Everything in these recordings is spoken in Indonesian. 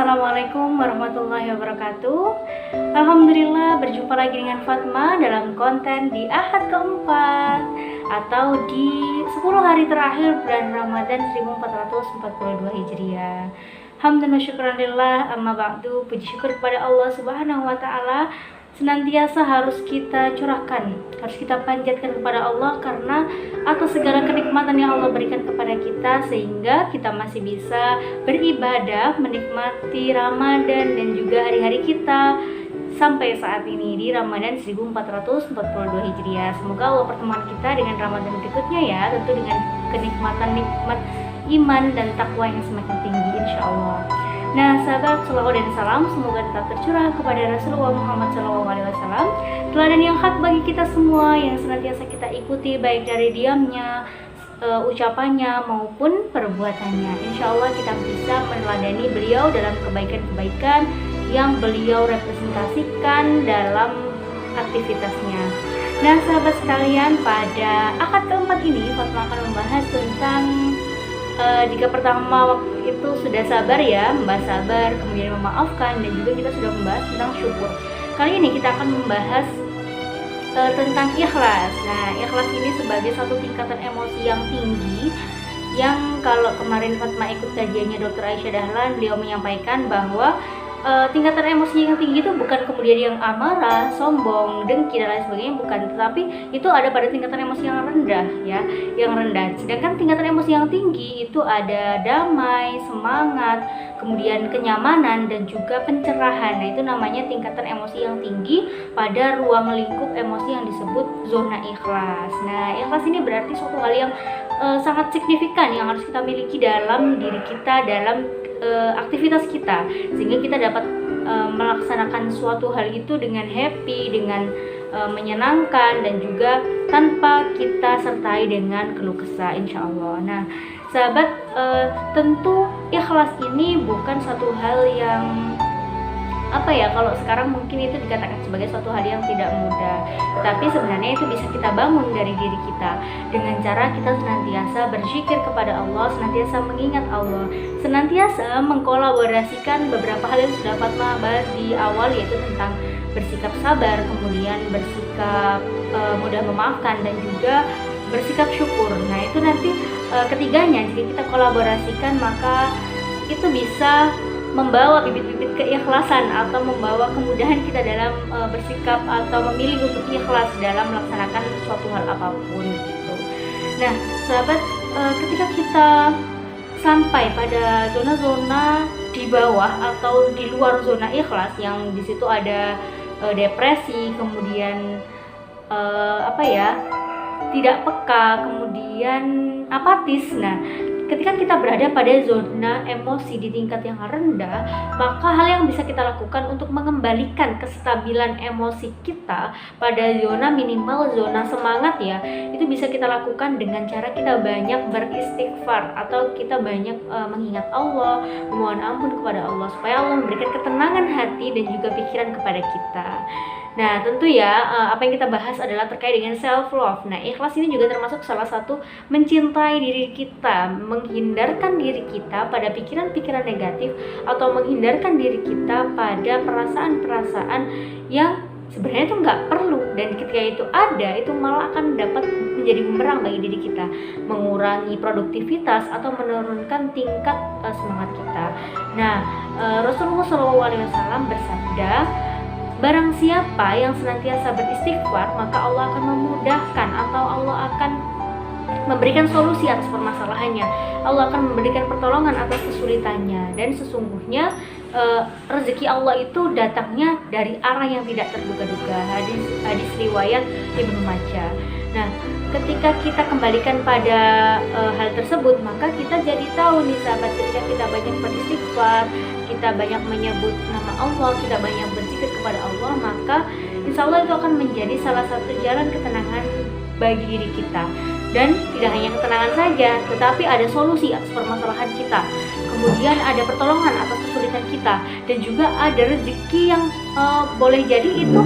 Assalamualaikum warahmatullahi wabarakatuh. Alhamdulillah berjumpa lagi dengan Fatma dalam konten di Ahad keempat atau di 10 hari terakhir bulan Ramadan 1442 Hijriah. Hamdan wa syukranillah, amma ba'du. Puji syukur kepada Allah Subhanahu wa taala senantiasa harus kita curahkan, harus kita panjatkan kepada Allah karena atas segala kenikmatan yang Allah berikan kepada kita sehingga kita masih bisa beribadah, menikmati Ramadan dan juga hari-hari kita sampai saat ini di Ramadan 1442 Hijriah. Semoga Allah pertemuan kita dengan Ramadan berikutnya ya, tentu dengan kenikmatan-nikmat iman dan takwa yang semakin tinggi insya Allah. Nah sahabat, salawat dan salam semoga tetap tercurah kepada Rasulullah Muhammad SAW, teladan yang hak bagi kita semua yang senantiasa kita ikuti baik dari diamnya, ucapannya maupun perbuatannya. Insya Allah kita bisa meneladani beliau dalam kebaikan-kebaikan yang beliau representasikan dalam aktivitasnya. Nah sahabat sekalian, pada akad keempat ini Fatma akan membahas tentang jika pertama waktu itu sudah sabar ya, membahas sabar, kemudian memaafkan, dan juga kita sudah membahas tentang syukur. Kali ini kita akan membahas tentang ikhlas. Nah, ikhlas ini sebagai satu tingkatan emosi yang tinggi, yang kalau kemarin Fatma ikut kajiannya Dr. Aisyah Dahlan, beliau menyampaikan bahwa tingkatan emosi yang tinggi itu bukan kemudian yang amarah, sombong, dengki dan lain sebagainya, bukan, tetapi itu ada pada tingkatan emosi yang rendah ya, yang rendah. Sedangkan tingkatan emosi yang tinggi itu ada damai, semangat, kemudian kenyamanan dan juga pencerahan. Nah, itu namanya tingkatan emosi yang tinggi pada ruang lingkup emosi yang disebut zona ikhlas. Nah, ikhlas ini berarti suatu hal yang sangat signifikan yang harus kita miliki dalam diri kita, dalam aktivitas kita, sehingga kita dapat melaksanakan suatu hal itu dengan happy, dengan menyenangkan, dan juga tanpa kita sertai dengan keluh kesah insya Allah. Nah sahabat, tentu ikhlas ini bukan satu hal yang kalau sekarang mungkin itu dikatakan sebagai suatu hal yang tidak mudah, tapi sebenarnya itu bisa kita bangun dari diri kita dengan cara kita senantiasa berzikir kepada Allah, senantiasa mengingat Allah, senantiasa mengkolaborasikan beberapa hal yang sudah Fatma bahas di awal, yaitu tentang bersikap sabar, kemudian bersikap mudah memaafkan, dan juga bersikap syukur. Nah itu nanti ketiganya jika kita kolaborasikan, maka itu bisa membawa bibit-bibit keikhlasan atau membawa kemudahan kita dalam bersikap atau memilih untuk ikhlas dalam melaksanakan suatu hal apapun gitu. Nah sahabat, ketika kita sampai pada zona-zona di bawah atau di luar zona ikhlas, yang di situ ada depresi, kemudian tidak peka, kemudian apatis. Nah ketika kita berada pada zona emosi di tingkat yang rendah, maka hal yang bisa kita lakukan untuk mengembalikan kestabilan emosi kita pada zona minimal, zona semangat ya, itu bisa kita lakukan dengan cara kita banyak beristighfar atau kita banyak mengingat Allah, memohon ampun kepada Allah supaya Allah memberikan ketenangan hati dan juga pikiran kepada kita. Nah tentu ya, apa yang kita bahas adalah terkait dengan self love. Nah ikhlas ini juga termasuk salah satu mencintai diri kita, menghindarkan diri kita pada pikiran-pikiran negatif atau menghindarkan diri kita pada perasaan-perasaan yang sebenarnya itu nggak perlu, dan ketika itu ada, itu malah akan dapat menjadi bumerang bagi diri kita, mengurangi produktivitas atau menurunkan tingkat semangat kita. Nah Rasulullah SAW bersabda, barang siapa yang senantiasa beristighfar, maka Allah akan memudahkan atau Allah akan memberikan solusi atas permasalahannya. Allah akan memberikan pertolongan atas kesulitannya. Dan sesungguhnya rezeki Allah itu datangnya dari arah yang tidak terduga-duga. Hadis riwayat Ibnu Majah. Nah, ketika kita kembalikan pada hal tersebut, maka kita jadi tahu nih sahabat, ketika kita banyak beristighfar, kita banyak menyebut nama Allah, kita banyak berzikir kepada Allah, maka insya Allah itu akan menjadi salah satu jalan ketenangan bagi diri kita. Dan tidak hanya ketenangan saja, tetapi ada solusi atas permasalahan kita, kemudian ada pertolongan atas kesulitan kita, dan juga ada rezeki yang boleh jadi itu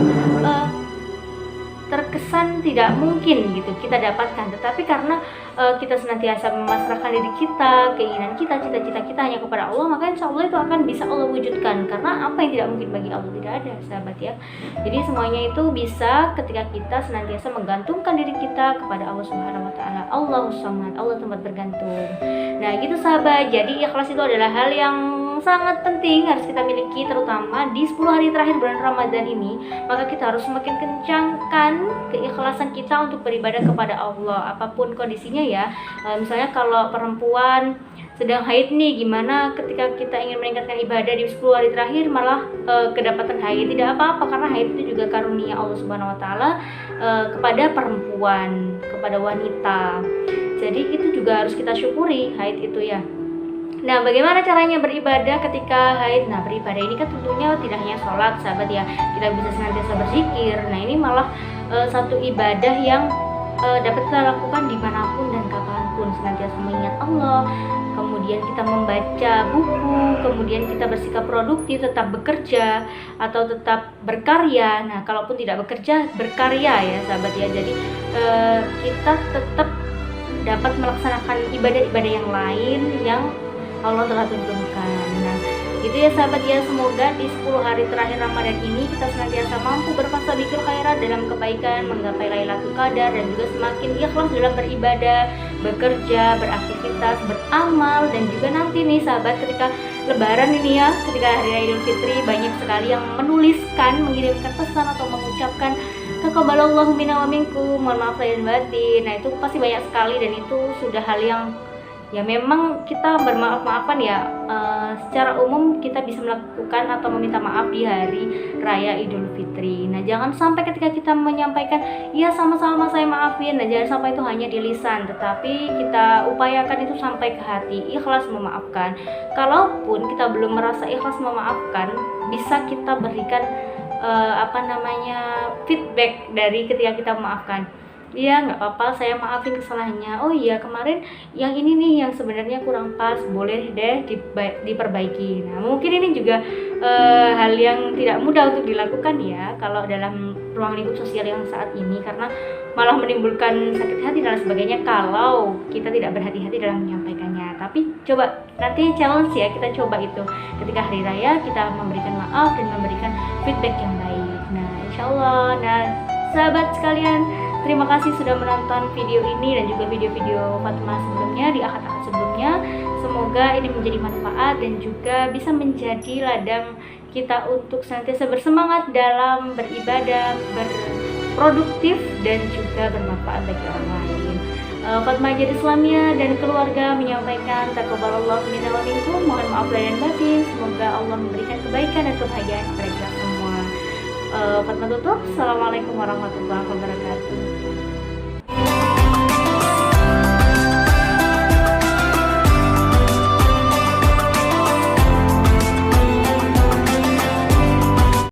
terkesan tidak mungkin gitu kita dapatkan, tetapi karena kita senantiasa memasrahkan diri kita, keinginan kita, cita-cita kita hanya kepada Allah, maka insya Allah itu akan bisa Allah wujudkan. Karena apa yang tidak mungkin bagi Allah? Tidak ada, sahabat ya. Jadi semuanya itu bisa ketika kita senantiasa menggantungkan diri kita kepada Allah Subhanahu wa taala. Allahus Samad, Allah tempat bergantung. Nah, gitu sahabat. Jadi ikhlas itu adalah hal yang sangat penting harus kita miliki, terutama di 10 hari terakhir bulan Ramadan ini. Maka kita harus semakin kencangkan keikhlasan kita untuk beribadah kepada Allah apapun kondisinya ya. Misalnya kalau perempuan sedang haid nih, gimana ketika kita ingin meningkatkan ibadah di 10 hari terakhir malah kedapatan haid? Tidak apa-apa, karena haid itu juga karunia Allah Subhanahu wa taala kepada perempuan, kepada wanita. Jadi itu juga harus kita syukuri haid itu ya. Nah, bagaimana caranya beribadah ketika haid? Nah, beribadah ini kan tentunya tidak hanya sholat, sahabat ya. Kita bisa senantiasa berzikir. Nah, ini malah satu ibadah yang dapat kita lakukan dimanapun dan kapanpun. Senantiasa mengingat Allah, kemudian kita membaca buku, kemudian kita bersikap produktif, tetap bekerja atau tetap berkarya. Nah, kalaupun tidak bekerja, berkarya ya, sahabat ya. Jadi kita tetap dapat melaksanakan ibadah-ibadah yang lain yang Allah telah tunjukkan. Nah, gitu ya sahabat ya, semoga di 10 hari terakhir Ramadan ini kita senantiasa mampu berfasadikul khairat dalam kebaikan, menggapai Lailatul Qadar, dan juga semakin ikhlas dalam beribadah, bekerja, beraktivitas, beramal. Dan juga nanti nih sahabat, ketika Lebaran ini ya, ketika hari raya Idul Fitri, banyak sekali yang menuliskan, mengirimkan pesan atau mengucapkan taqabbalallahu minna wa minkum, mohon maaf lahir dan batin. Nah, itu pasti banyak sekali, dan itu sudah hal yang ya memang kita bermaaf-maafan ya, secara umum kita bisa melakukan atau meminta maaf di hari raya Idul Fitri. Nah, jangan sampai ketika kita menyampaikan ya sama-sama saya maafin, nah jangan sampai itu hanya di lisan, tetapi kita upayakan itu sampai ke hati, ikhlas memaafkan. Kalaupun kita belum merasa ikhlas memaafkan, bisa kita berikan feedback dari ketika kita memaafkan. Iya, nggak apa-apa, saya maafin kesalahannya. Oh iya, kemarin yang ini nih yang sebenarnya kurang pas, boleh deh diperbaiki. Nah, mungkin ini juga hal yang tidak mudah untuk dilakukan ya kalau dalam ruang lingkup sosial yang saat ini, karena malah menimbulkan sakit hati dan sebagainya kalau kita tidak berhati-hati dalam menyampaikannya. Tapi coba nanti challenge ya, kita coba itu ketika hari raya kita memberikan maaf dan memberikan feedback yang baik. Nah, insyaallah. Nah, sahabat sekalian, terima kasih sudah menonton video ini dan juga video-video Fatma sebelumnya, di akad-akad sebelumnya. Semoga ini menjadi manfaat dan juga bisa menjadi ladang kita untuk senantiasa bersemangat dalam beribadah, berproduktif, dan juga bermanfaat bagi orang lain. Fatma Jadi Islamia dan keluarga menyampaikan taqabbalallahu minna wa minkum, mohon maaf lahir dan batin. Semoga Allah memberikan kebaikan dan kebahagiaan kepada kita semua. Fatma tutup. Assalamualaikum warahmatullahi wabarakatuh.